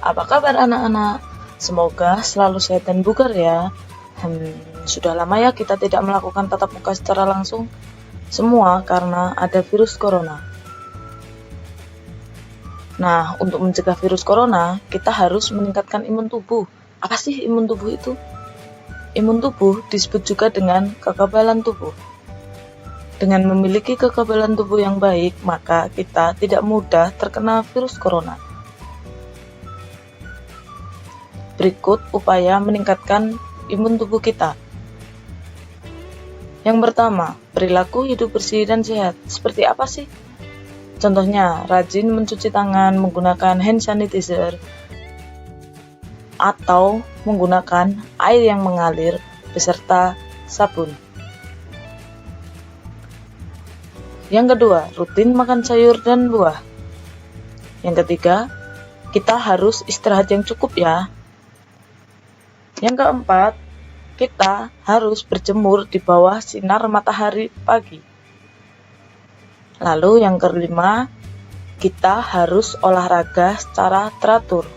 Apa kabar anak-anak? Semoga selalu sehat dan bugar ya. Sudah lama ya kita tidak melakukan tatap muka secara langsung. Semua karena ada virus corona. Nah, untuk mencegah virus corona, kita harus meningkatkan imun tubuh. Apa sih imun tubuh itu? Imun tubuh disebut juga dengan kekebalan tubuh. Dengan memiliki kekebalan tubuh yang baik, maka kita tidak mudah terkena virus corona. Berikut upaya meningkatkan imun tubuh kita. Yang pertama, perilaku hidup bersih dan sehat. Seperti apa sih? Contohnya, rajin mencuci tangan menggunakan hand sanitizer atau menggunakan air yang mengalir beserta sabun. Yang kedua, rutin makan sayur dan buah. Yang ketiga, kita harus istirahat yang cukup ya. Yang keempat, kita harus berjemur di bawah sinar matahari pagi. Lalu yang kelima, kita harus olahraga secara teratur.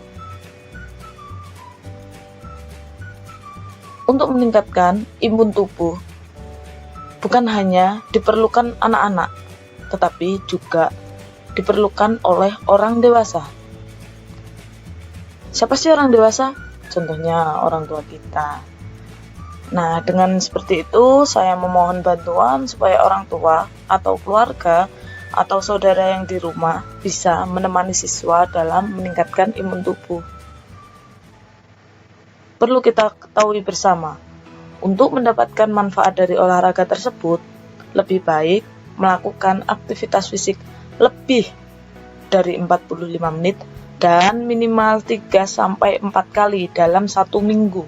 Untuk meningkatkan imun tubuh, bukan hanya diperlukan anak-anak, tetapi juga diperlukan oleh orang dewasa. Siapa sih orang dewasa? Contohnya orang tua kita. Nah, dengan seperti itu, saya memohon bantuan supaya orang tua atau keluarga atau saudara yang di rumah bisa menemani siswa dalam meningkatkan imun tubuh. Perlu kita ketahui bersama, untuk mendapatkan manfaat dari olahraga tersebut, lebih baik melakukan aktivitas fisik lebih dari 45 menit dan minimal 3-4 kali dalam 1 minggu.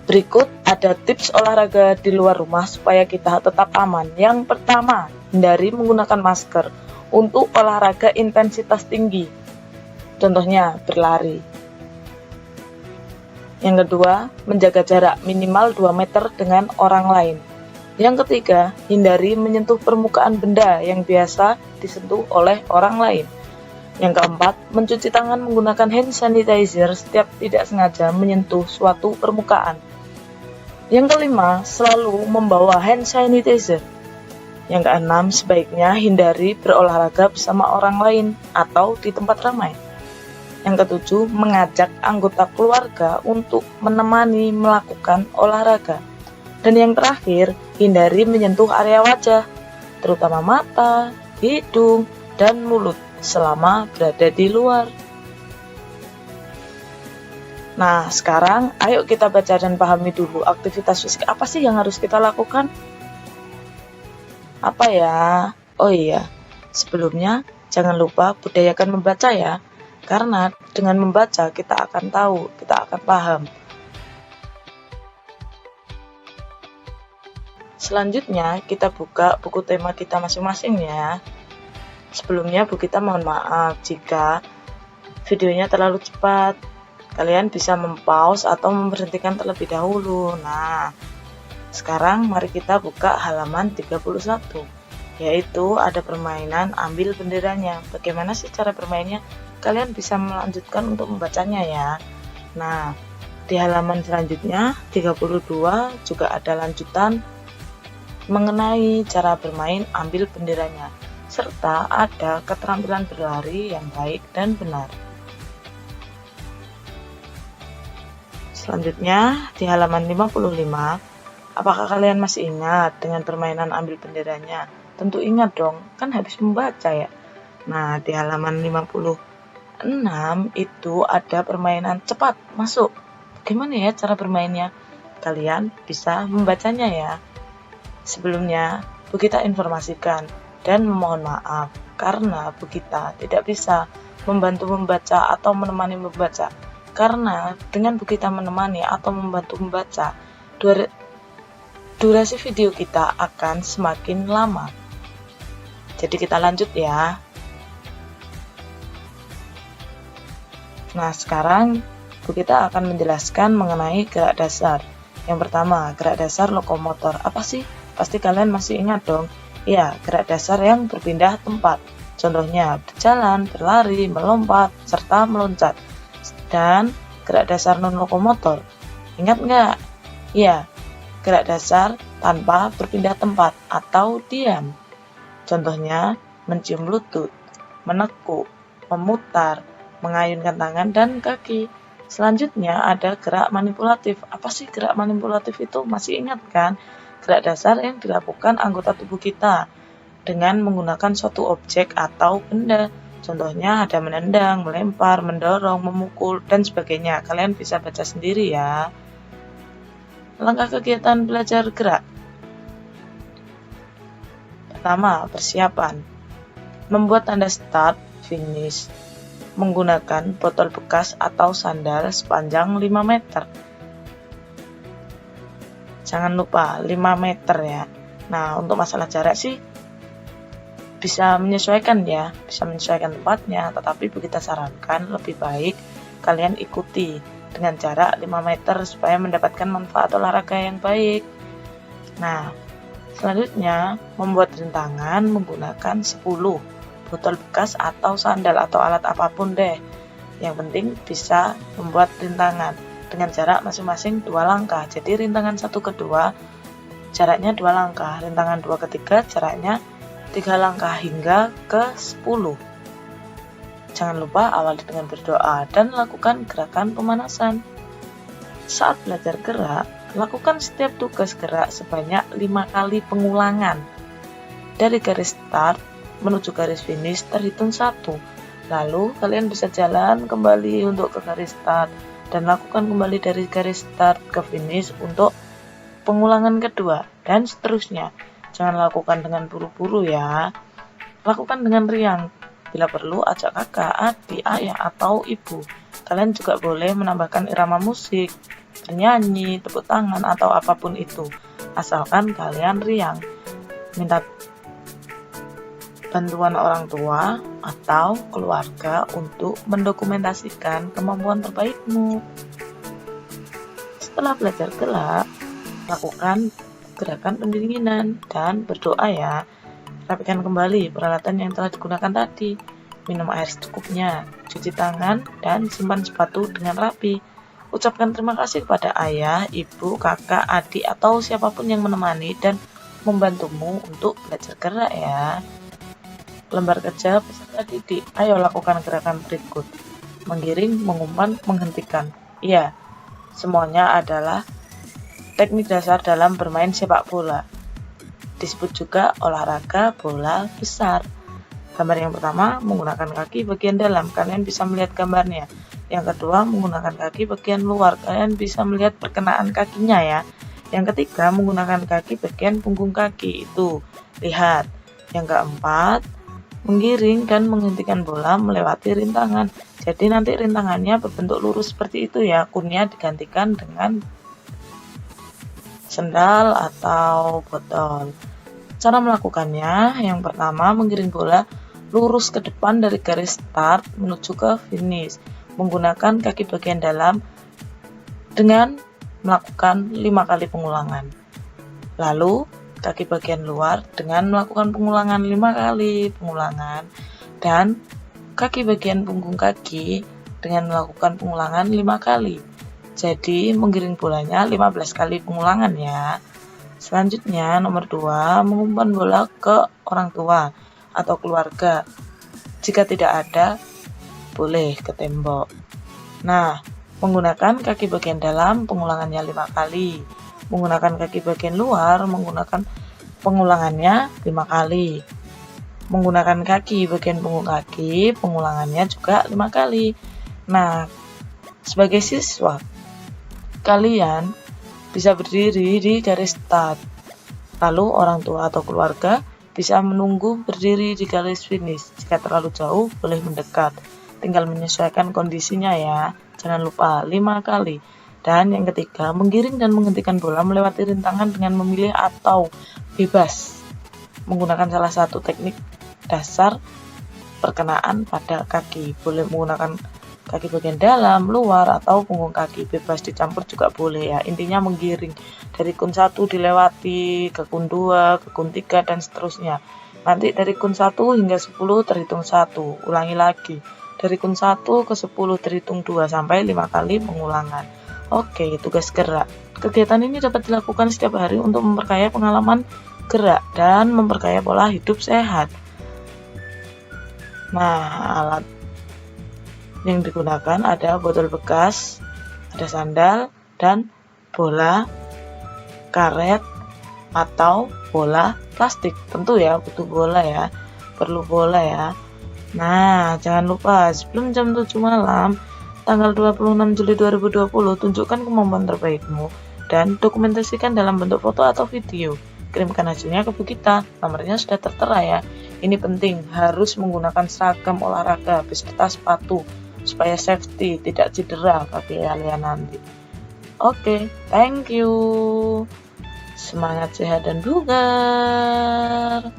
Berikut ada tips olahraga di luar rumah supaya kita tetap aman. Yang pertama, hindari menggunakan masker untuk olahraga intensitas tinggi. Contohnya, berlari. Yang kedua, menjaga jarak minimal 2 meter dengan orang lain. Yang ketiga, hindari menyentuh permukaan benda yang biasa disentuh oleh orang lain. Yang keempat, mencuci tangan menggunakan hand sanitizer setiap tidak sengaja menyentuh suatu permukaan. Yang kelima, selalu membawa hand sanitizer. Yang keenam, sebaiknya hindari berolahraga bersama orang lain atau di tempat ramai. Yang ketujuh, mengajak anggota keluarga untuk menemani melakukan olahraga. Dan yang terakhir, hindari menyentuh area wajah, terutama mata, hidung, dan mulut selama berada di luar. Nah, sekarang ayo kita baca dan pahami dulu aktivitas fisik apa sih yang harus kita lakukan? Apa ya? Oh iya, sebelumnya jangan lupa budayakan membaca ya. Karena dengan membaca kita akan tahu, kita akan paham. Selanjutnya kita buka buku tema kita masing-masing ya. Sebelumnya Bu Gita mohon maaf jika videonya terlalu cepat. Kalian bisa mempause atau memberhentikan terlebih dahulu. Nah, sekarang mari kita buka halaman 31. Yaitu ada permainan ambil benderanya. Bagaimana sih cara bermainnya? Kalian bisa melanjutkan untuk membacanya ya. Nah, di halaman selanjutnya 32 juga ada lanjutan mengenai cara bermain ambil benderanya, serta ada keterampilan berlari yang baik dan benar. Selanjutnya di halaman 55, apakah kalian masih ingat dengan permainan ambil benderanya? Tentu ingat dong, kan habis membaca ya. Nah, di halaman 56 itu ada permainan cepat masuk. Bagaimana ya cara bermainnya? Kalian bisa membacanya ya. Sebelumnya, Bu Gita informasikan dan memohon maaf karena Bu Gita tidak bisa membantu membaca atau menemani membaca. Karena dengan Bu Gita menemani atau membantu membaca, durasi video kita akan semakin lama. Jadi kita lanjut ya. Nah, sekarang Bu Gita akan menjelaskan mengenai gerak dasar. Yang pertama, gerak dasar lokomotor. Apa sih? Pasti kalian masih ingat dong. Ya, gerak dasar yang berpindah tempat. Contohnya berjalan, berlari, melompat, serta meloncat. Dan gerak dasar non-lokomotor. Ingat nggak? Ya, gerak dasar tanpa berpindah tempat atau diam. Contohnya mencium lutut, menekuk, memutar, mengayunkan tangan dan kaki. Selanjutnya ada gerak manipulatif. Apa sih gerak manipulatif itu? Masih ingat kan? Gerak dasar yang dilakukan anggota tubuh kita dengan menggunakan suatu objek atau benda. Contohnya ada menendang, melempar, mendorong, memukul, dan sebagainya. Kalian bisa baca sendiri ya. Langkah kegiatan belajar gerak. Pertama, persiapan. Membuat tanda start, finish. Menggunakan botol bekas atau sandal sepanjang 5 meter. Jangan lupa 5 meter ya. Nah, untuk masalah jarak sih bisa menyesuaikan ya, bisa menyesuaikan tempatnya, tetapi kita sarankan lebih baik kalian ikuti dengan jarak 5 meter supaya mendapatkan manfaat olahraga yang baik. Nah, selanjutnya membuat rintangan menggunakan 10 botol bekas atau sandal atau alat apapun deh. Yang penting bisa membuat rintangan dengan jarak masing-masing 2 langkah. Jadi rintangan 1 ke 2 jaraknya 2 langkah, rintangan 2 ke 3 jaraknya 3 langkah hingga ke 10. Jangan lupa awali dengan berdoa dan lakukan gerakan pemanasan. Saat belajar gerak, lakukan setiap tugas gerak sebanyak 5 kali pengulangan. Dari garis start menuju garis finish terhitung 1. Lalu kalian bisa jalan kembali untuk ke garis start dan lakukan kembali dari garis start ke finish untuk pengulangan kedua dan seterusnya. Jangan lakukan dengan buru-buru ya. Lakukan dengan riang. Bila perlu, ajak kakak, adik, ayah, atau ibu. Kalian juga boleh menambahkan irama musik, bernyanyi, tepuk tangan, atau apapun itu. Asalkan kalian riang. Minta bantuan orang tua atau keluarga untuk mendokumentasikan kemampuan terbaikmu. Setelah belajar gerak, lakukan gerakan pendinginan dan berdoa ya. Rapikan kembali peralatan yang telah digunakan tadi. Minum air secukupnya, cuci tangan, dan simpan sepatu dengan rapi. Ucapkan terima kasih kepada ayah, ibu, kakak, adik, atau siapapun yang menemani dan membantumu untuk belajar gerak ya. Lembar kerja peserta didik. Ayo lakukan gerakan berikut. Menggiring, mengumpan, menghentikan. Iya, semuanya adalah teknik dasar dalam bermain sepak bola. Disebut juga olahraga bola besar. Gambar yang pertama menggunakan kaki bagian dalam, kalian bisa melihat gambarnya. Yang kedua menggunakan kaki bagian luar, kalian bisa melihat perkenaan kakinya ya. Yang ketiga menggunakan kaki bagian punggung kaki, itu lihat. Yang keempat menggiring dan menghentikan bola melewati rintangan. Jadi nanti rintangannya berbentuk lurus seperti itu ya. Kunnya digantikan dengan sendal atau botol. Cara melakukannya, yang pertama menggiring bola lurus ke depan dari garis start menuju ke finish menggunakan kaki bagian dalam dengan melakukan 5 kali pengulangan. Lalu kaki bagian luar dengan melakukan pengulangan 5 kali pengulangan, dan kaki bagian punggung kaki dengan melakukan pengulangan 5 kali. Jadi menggiring bolanya 15 kali pengulangan ya. Selanjutnya nomor 2, mengumpan bola ke orang tua atau keluarga. Jika tidak ada, boleh ke tembok. Nah, menggunakan kaki bagian dalam pengulangannya 5 kali. Menggunakan kaki bagian luar menggunakan pengulangannya 5 kali. Menggunakan kaki bagian punggung kaki pengulangannya juga 5 kali. Nah, sebagai siswa kalian bisa berdiri di garis start. Lalu orang tua atau keluarga bisa menunggu berdiri di garis finish. Jika terlalu jauh, boleh mendekat. Tinggal menyesuaikan kondisinya ya. Jangan lupa 5 kali. Dan yang ketiga, menggiring dan menghentikan bola melewati rintangan dengan memilih atau bebas. Menggunakan salah satu teknik dasar perkenaan pada kaki. Boleh menggunakan kaki bagian dalam, luar, atau punggung kaki. Bebas dicampur juga boleh ya. Intinya menggiring dari kun 1 dilewati ke kun 2, ke kun 3, dan seterusnya. Nanti dari kun 1 hingga 10 terhitung 1. Ulangi lagi. Dari kun 1 ke 10 terhitung 2 sampai 5 kali pengulangan. Oke, tugas gerak. Kegiatan ini dapat dilakukan setiap hari untuk memperkaya pengalaman gerak dan memperkaya pola hidup sehat. Nah, alat yang digunakan ada botol bekas, ada sandal, dan bola, karet, atau bola plastik. Tentu ya, butuh bola ya, perlu bola ya. Nah, jangan lupa sebelum jam 7 malam, tanggal 26 Juli 2020, tunjukkan kemampuan terbaikmu dan dokumentasikan dalam bentuk foto atau video. Kirimkan hasilnya ke Bu kita, nomornya sudah tertera ya. Ini penting, harus menggunakan seragam olahraga beserta sepatu, supaya safety, tidak cedera kaki kalian nanti. Oke, thank you. Semangat, sehat, dan bugar.